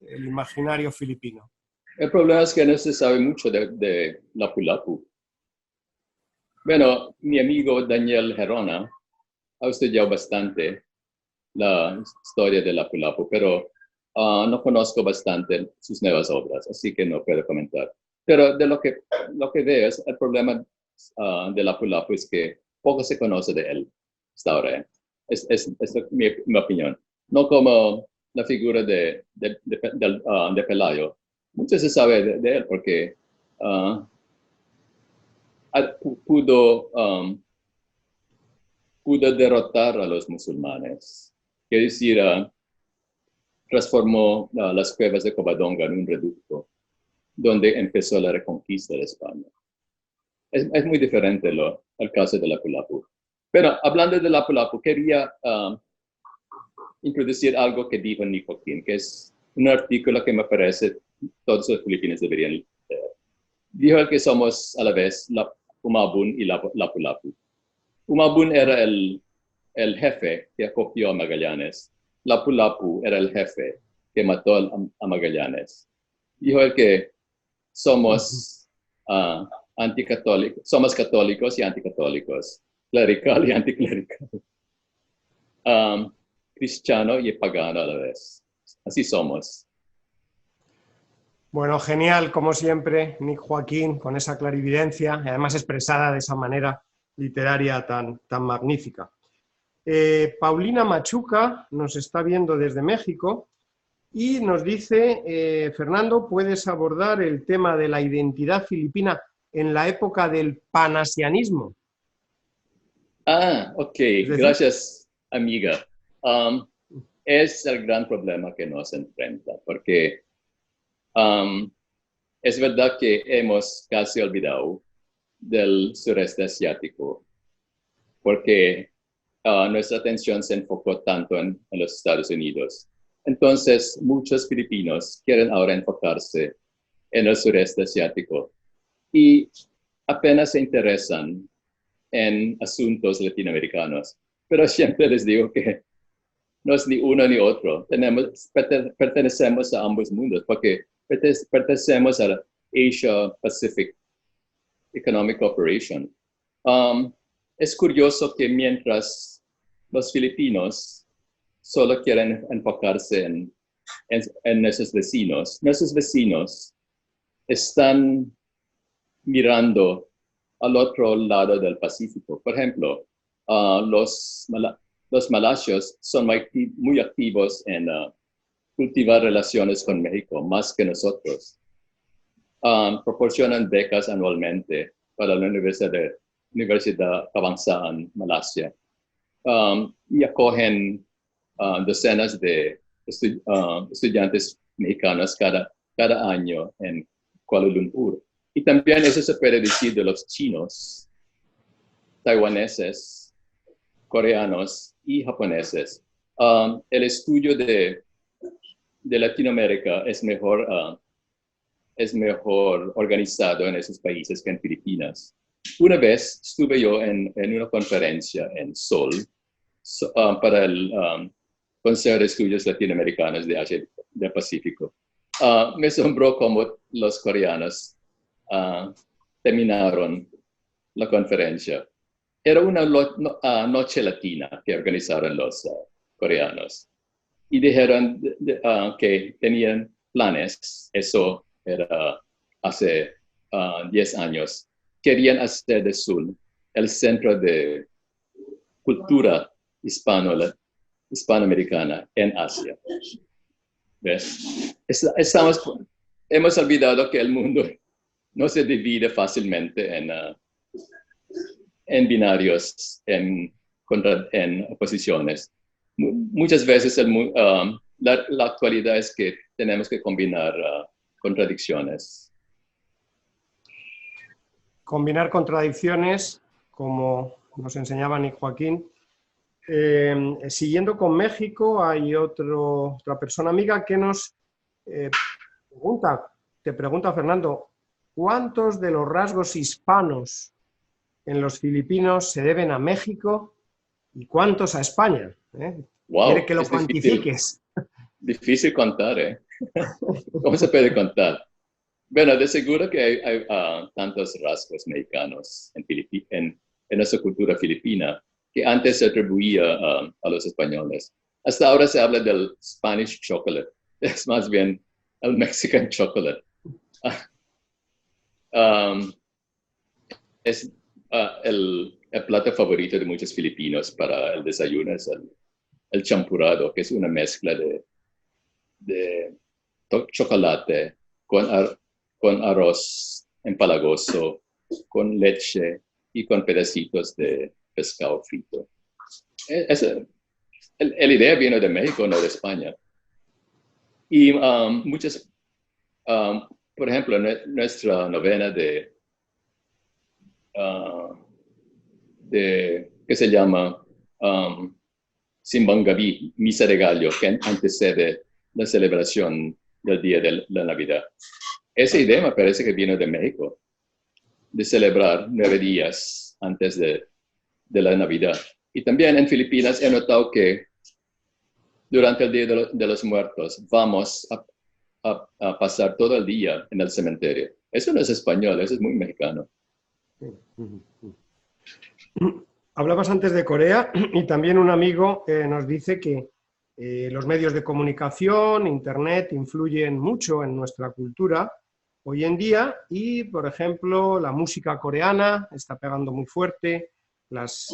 imaginario filipino. El problema es que no se sabe mucho de Lapu-Lapu. Bueno, mi amigo Daniel Gerona ha estudiado bastante la historia de Lapu-Lapu, pero no conozco bastante sus nuevas obras, así que no puedo comentar. Pero de lo que veo, el problema de Lapu-Lapu es que poco se conoce de él hasta ahora. Es mi opinión. No como la figura de Pelayo. Mucho se sabe de él porque pudo derrotar a los musulmanes. Quiere decir, transformó las cuevas de Covadonga en un reducto, donde empezó la reconquista de España. Es muy diferente el caso de Lapu-Lapu. Pero hablando de Lapu-Lapu, quería introducir algo que dijo Nick Joaquín, que es un artículo que me parece todos los filipinos deberían leer. Dijo que somos a la vez Umabun y Lapu-Lapu. Umabun era el jefe que acogió a Magallanes. Lapu-Lapu era el jefe que mató a Magallanes. Dijo él que somos anticatólicos, somos católicos y anticatólicos, clerical y anticlerical, cristiano y pagano a la vez. Así somos. Bueno, genial, como siempre, Nick Joaquín, con esa clarividencia, y además expresada de esa manera literaria tan magnífica. Paulina Machuca nos está viendo desde México y nos dice, Fernando, ¿puedes abordar el tema de la identidad filipina en la época del panasianismo? Ok, gracias, amiga. Es el gran problema que nos enfrenta, porque es verdad que hemos casi olvidado del sureste asiático, porque nuestra atención se enfocó tanto en los Estados Unidos. Entonces, muchos filipinos quieren ahora enfocarse en el sureste asiático y apenas se interesan en asuntos latinoamericanos. Pero siempre les digo que no es ni uno ni otro. Pertenecemos a ambos mundos, porque pertenecemos a la Asia Pacific Economic Cooperation. Es curioso que mientras los filipinos solo quieren enfocarse en nuestros vecinos están mirando al otro lado del Pacífico. Por ejemplo, los malayos son muy activos en cultivar relaciones con México, más que nosotros. Proporcionan becas anualmente para la Universidad Avanzada en Malasia y acogen docenas de estudiantes mexicanos cada año en Kuala Lumpur. Y también eso se puede decir de los chinos, taiwaneses, coreanos y japoneses. El estudio de Latinoamérica es mejor organizado en esos países que en Filipinas. Una vez estuve yo en una conferencia en Seoul para el Consejo de Estudios Latinoamericanos de Asia del Pacífico. Me asombró cómo los coreanos terminaron la conferencia. Era una noche latina que organizaron los coreanos y dijeron que tenían planes, eso era hace 10 años, querían hacer de Seoul el centro de cultura hispanoamericana en Asia. ¿Ves? Hemos olvidado que el mundo no se divide fácilmente en binarios, en oposiciones. Muchas veces la actualidad es que tenemos que combinar contradicciones. Combinar contradicciones, como nos enseñaba Nick Joaquín. Siguiendo con México, hay otra persona amiga que nos te pregunta, Fernando, ¿cuántos de los rasgos hispanos en los filipinos se deben a México y cuántos a España? Wow, quiere que lo cuantifiques. Difícil contar, ¿eh? ¿Cómo se puede contar? Bueno, de seguro que hay tantos rasgos mexicanos en nuestra cultura filipina que antes se atribuía a los españoles. Hasta ahora se habla del Spanish chocolate, es más bien el Mexican chocolate. Es el plato favorito de muchos filipinos para el desayuno, es el champurrado, que es una mezcla de chocolate con arroz empalagoso, con leche y con pedacitos de pescado frito. La idea viene de México, no de España. Y muchas, por ejemplo, nuestra novena que se llama Simbang Gabi, Misa de Gallo, que antecede la celebración del día de la Navidad. Esa idea me parece que viene de México, de celebrar 9 días antes de la Navidad. Y también en Filipinas he notado que durante el Día de los Muertos vamos a pasar todo el día en el cementerio. Eso no es español, eso es muy mexicano. Hablabas antes de Corea y también un amigo nos dice que los medios de comunicación, Internet, influyen mucho en nuestra cultura hoy en día y, por ejemplo, la música coreana está pegando muy fuerte, las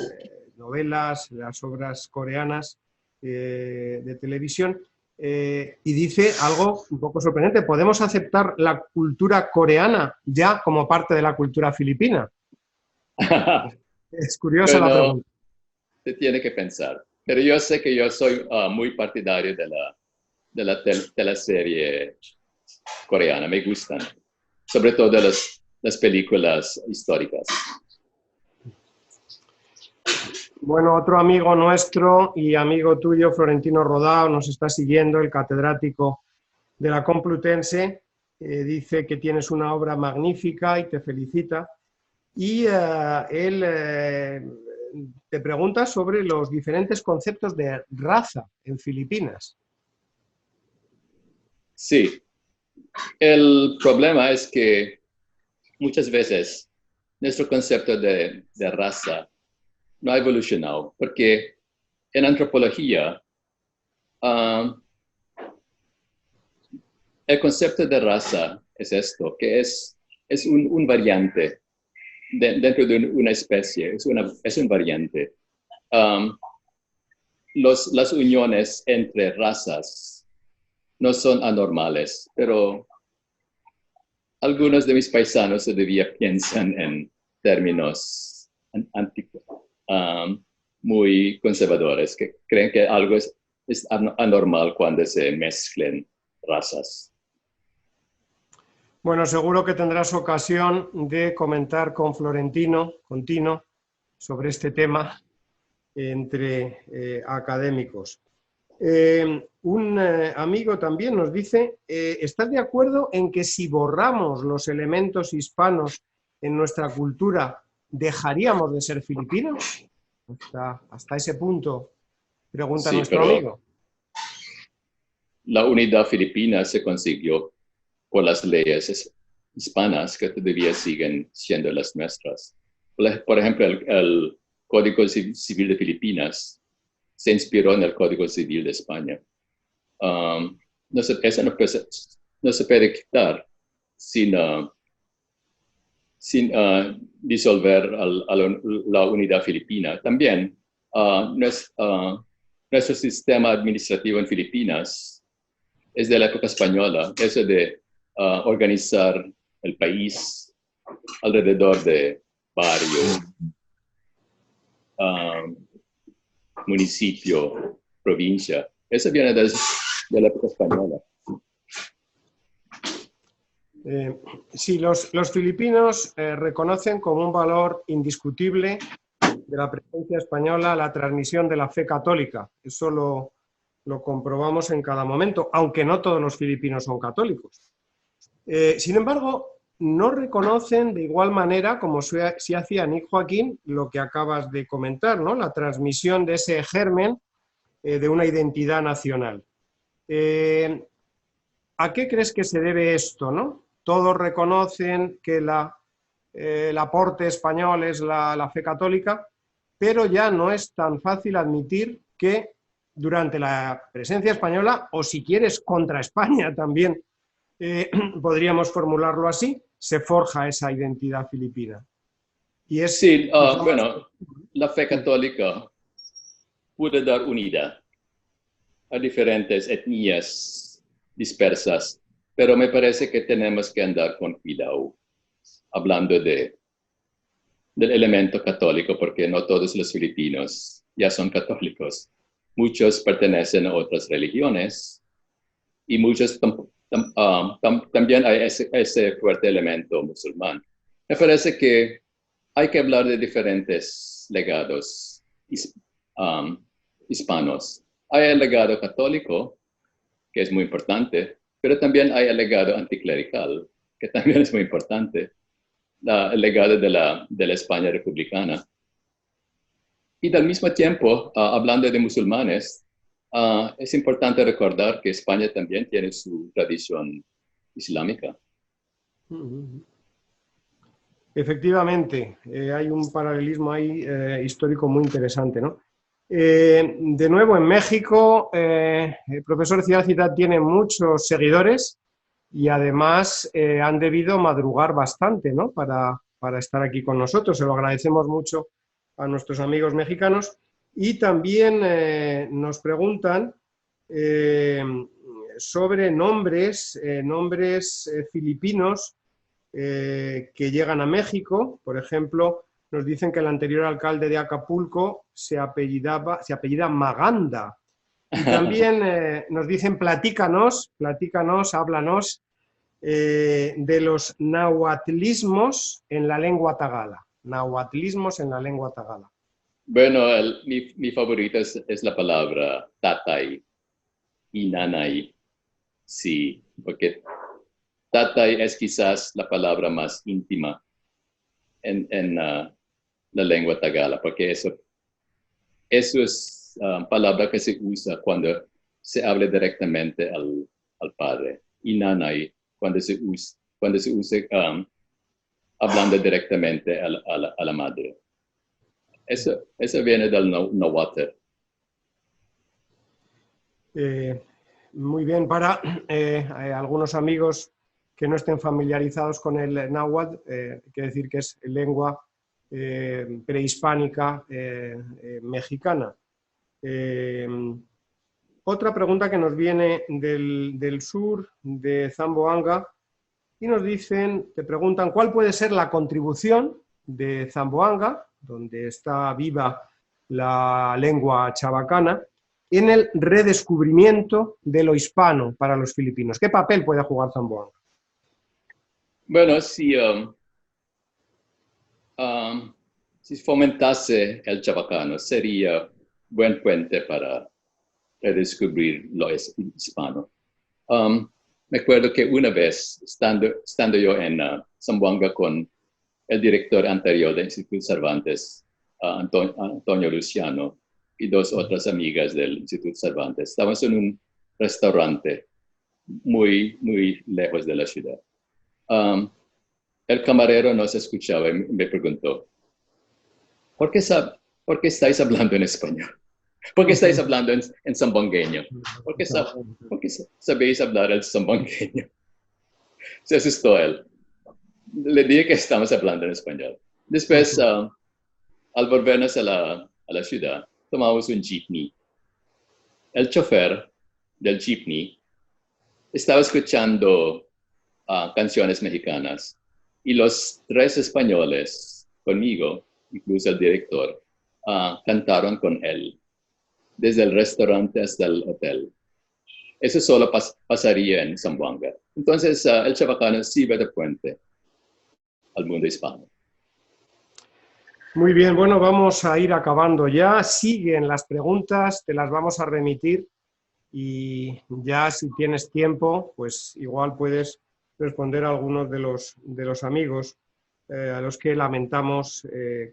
novelas, las obras coreanas de televisión, y dice algo un poco sorprendente: ¿podemos aceptar la cultura coreana ya como parte de la cultura filipina? Es curiosa la pregunta. Se tiene que pensar. Pero yo sé que yo soy muy partidario de la serie coreana. Me gustan. Sobre todo de las películas históricas. Bueno, otro amigo nuestro y amigo tuyo, Florentino Rodao, nos está siguiendo, el catedrático de la Complutense. Dice que tienes una obra magnífica y te felicita. Y él te pregunta sobre los diferentes conceptos de raza en Filipinas. Sí. El problema es que muchas veces nuestro concepto de raza no ha evolucionado, porque en antropología el concepto de raza es esto, que es un variante dentro de una especie, es un variante. Las uniones entre razas no son anormales, pero algunos de mis paisanos todavía piensan en términos muy conservadores, que creen que algo es anormal cuando se mezclen razas. Bueno, seguro que tendrás ocasión de comentar con Florentino, con Tino, sobre este tema entre académicos. Un amigo también nos dice, ¿estás de acuerdo en que si borramos los elementos hispanos en nuestra cultura, dejaríamos de ser filipinos? Hasta ese punto, pregunta nuestro amigo. La unidad filipina se consiguió por las leyes hispanas que todavía siguen siendo las nuestras. Por ejemplo, el Código Civil de Filipinas se inspiró en el Código Civil de España. Eso no se puede quitar sin disolver la unidad filipina. También nuestro sistema administrativo en Filipinas es de la época española, eso de organizar el país alrededor de barrio, municipio, provincia. Eso viene de la época española. Sí, los filipinos reconocen como un valor indiscutible de la presencia española la transmisión de la fe católica. Eso lo comprobamos en cada momento, aunque no todos los filipinos son católicos. Sin embargo, no reconocen de igual manera, como sí hacía Nick Joaquín, lo que acabas de comentar, ¿no? La transmisión de ese germen de una identidad nacional. ¿A qué crees que se debe esto, no? Todos reconocen que el aporte español es la fe católica, pero ya no es tan fácil admitir que durante la presencia española, o si quieres contra España también, podríamos formularlo así, se forja esa identidad filipina. Y es, sí, bueno, la fe católica puede dar unidad a diferentes etnias dispersas, pero me parece que tenemos que andar con cuidado hablando del elemento católico, porque no todos los filipinos ya son católicos. Muchos pertenecen a otras religiones y muchos también hay ese fuerte elemento musulmán. Me parece que hay que hablar de diferentes legados hispanos. Hay el legado católico, que es muy importante, pero también hay el legado anticlerical, que también es muy importante, el legado de la España republicana. Y al mismo tiempo, hablando de musulmanes, es importante recordar que España también tiene su tradición islámica. Efectivamente, hay un paralelismo ahí histórico muy interesante, ¿no? De nuevo, en México, el profesor Ciudad tiene muchos seguidores y además han debido madrugar bastante, ¿no? Para estar aquí con nosotros. Se lo agradecemos mucho a nuestros amigos mexicanos. Y también nos preguntan sobre nombres filipinos que llegan a México. Por ejemplo, nos dicen que el anterior alcalde de Acapulco se apellida Maganda. Y también nos dicen platícanos, háblanos de los nahuatlismos en la lengua tagala. Nahuatlismos en la lengua tagala. Bueno, mi favorita es la palabra tatay y nanay. Sí, porque tatay es quizás la palabra más íntima en la lengua tagala, porque eso es palabra que se usa cuando se habla directamente al padre. Y nanay, cuando se usa hablando directamente a la madre. Eso viene del nahuatl. Muy bien, para algunos amigos que no estén familiarizados con el náhuatl, quiere decir que es lengua prehispánica mexicana. Otra pregunta que nos viene del sur, de Zamboanga, y nos dicen, te preguntan cuál puede ser la contribución de Zamboanga, donde está viva la lengua chabacana, en el redescubrimiento de lo hispano para los filipinos. ¿Qué papel puede jugar Zamboanga? Bueno, si fomentase el chabacano, sería buen puente para redescubrir lo hispano. Me acuerdo que una vez, estando yo en Zamboanga con el director anterior del Instituto Cervantes, Antonio Luciano, y dos otras amigas del Instituto Cervantes, estábamos en un restaurante muy, muy lejos de la ciudad. El camarero nos escuchaba y me preguntó, ¿por qué estáis hablando en español? ¿Por qué estáis hablando en zambongueño? ¿Por qué sabéis hablar el zambongueño? Se asustó él. Le dije que estamos hablando en español. Después, al volvernos a la ciudad, tomamos un jeepney. El chofer del jeepney estaba escuchando canciones mexicanas Y los 3 españoles conmigo, incluso el director, cantaron con él, desde el restaurante hasta el hotel. Eso solo pasaría en Zamboanga. Entonces, el chabacano sirve de puente al mundo hispano. Muy bien, bueno, vamos a ir acabando ya. Siguen las preguntas, te las vamos a remitir y ya si tienes tiempo, pues igual puedes responder a algunos de los amigos a los que lamentamos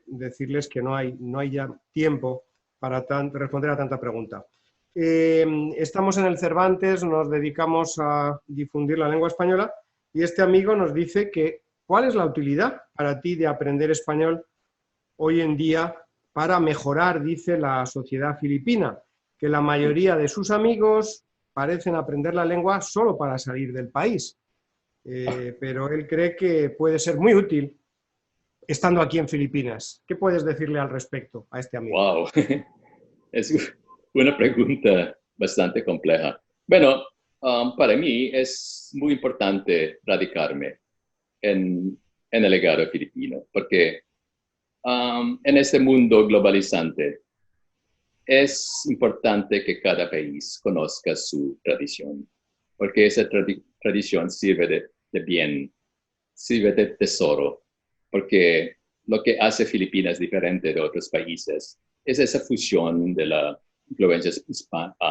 decirles que no hay ya tiempo para responder a tanta pregunta. Estamos en el Cervantes, nos dedicamos a difundir la lengua española y este amigo nos dice que ¿cuál es la utilidad para ti de aprender español hoy en día para mejorar, dice, la sociedad filipina? Que la mayoría de sus amigos parecen aprender la lengua solo para salir del país, pero él cree que puede ser muy útil estando aquí en Filipinas. ¿Qué puedes decirle al respecto a este amigo? Wow, es una pregunta bastante compleja. Bueno, para mí es muy importante radicarme en el legado filipino, porque en este mundo globalizante es importante que cada país conozca su tradición, porque esa tradición sirve de bien, sirve de tesoro, porque lo que hace Filipinas diferente de otros países es esa fusión de la influencia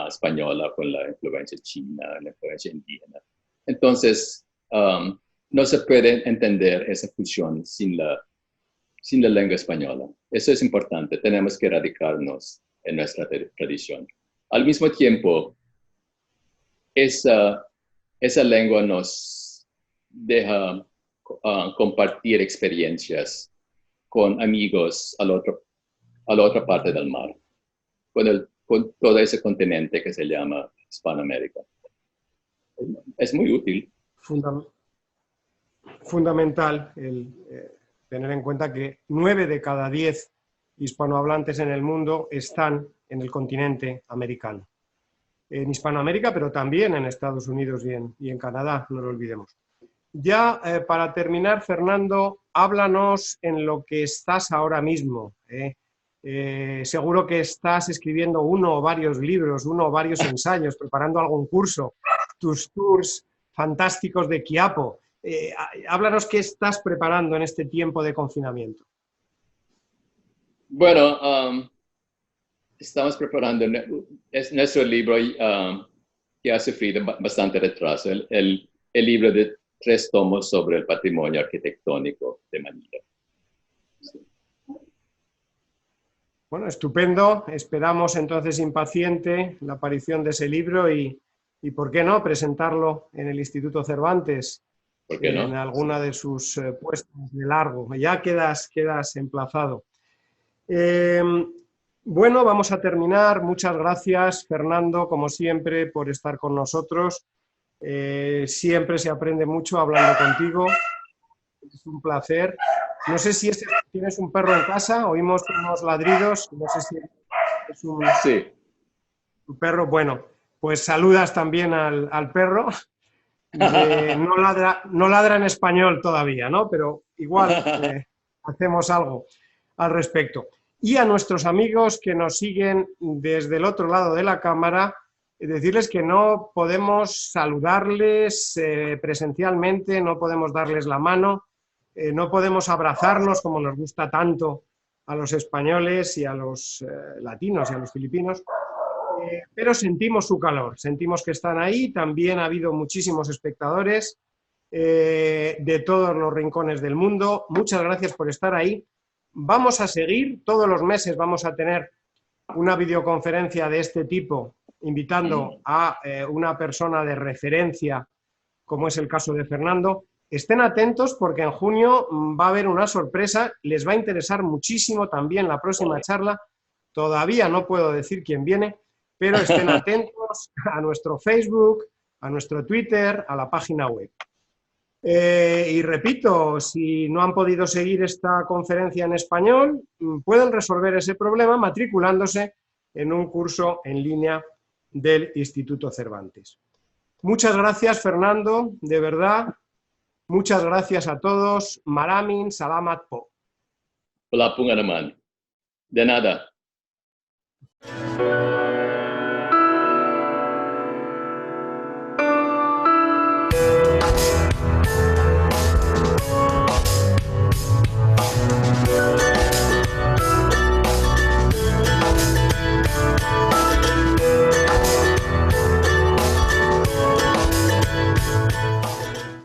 española con la influencia china, la influencia indígena. Entonces, no se puede entender esa fusión sin la lengua española. Eso es importante, tenemos que radicarnos en nuestra tradición. Al mismo tiempo, esa lengua nos deja compartir experiencias con amigos a la otra parte del mar, con todo ese continente que se llama Hispanoamérica. Es muy útil. Fundamental tener en cuenta que 9 de cada 10 hispanohablantes en el mundo están en el continente americano. En Hispanoamérica, pero también en Estados Unidos y en Canadá, no lo olvidemos. Ya para terminar, Fernando, háblanos en lo que estás ahora mismo. Seguro que estás escribiendo uno o varios libros, uno o varios ensayos, preparando algún curso, tus tours fantásticos de Quiapo. Háblanos qué estás preparando en este tiempo de confinamiento. Bueno, estamos preparando nuestro libro que ha sufrido bastante retraso, el libro de 3 tomos sobre el patrimonio arquitectónico de Manila. Sí. Bueno, estupendo. Esperamos entonces impaciente la aparición de ese libro y ¿por qué no presentarlo en el Instituto Cervantes? ¿Por qué no? En alguna de sus puestas de largo. Ya quedas emplazado. Bueno, vamos a terminar. Muchas gracias, Fernando, como siempre, por estar con nosotros. Siempre se aprende mucho hablando contigo. Es un placer. No sé si tienes un perro en casa, oímos unos ladridos. No sé si es un perro. Bueno, pues saludas también al perro. No ladra en español todavía, ¿no? Pero igual hacemos algo al respecto. Y a nuestros amigos que nos siguen desde el otro lado de la cámara, decirles que no podemos saludarles presencialmente, no podemos darles la mano, no podemos abrazarnos como nos gusta tanto a los españoles y a los latinos y a los filipinos. Pero sentimos su calor, sentimos que están ahí. También ha habido muchísimos espectadores de todos los rincones del mundo. Muchas gracias por estar ahí. Vamos a seguir, todos los meses vamos a tener una videoconferencia de este tipo, invitando a una persona de referencia, como es el caso de Fernando. Estén atentos porque en junio va a haber una sorpresa, les va a interesar muchísimo también la próxima charla. Todavía no puedo decir quién viene, pero estén atentos a nuestro Facebook, a nuestro Twitter, a la página web. Y repito, si no han podido seguir esta conferencia en español, pueden resolver ese problema matriculándose en un curso en línea del Instituto Cervantes. Muchas gracias, Fernando, de verdad. Muchas gracias a todos. Maraming salamat po. Wala pong anuman. De nada.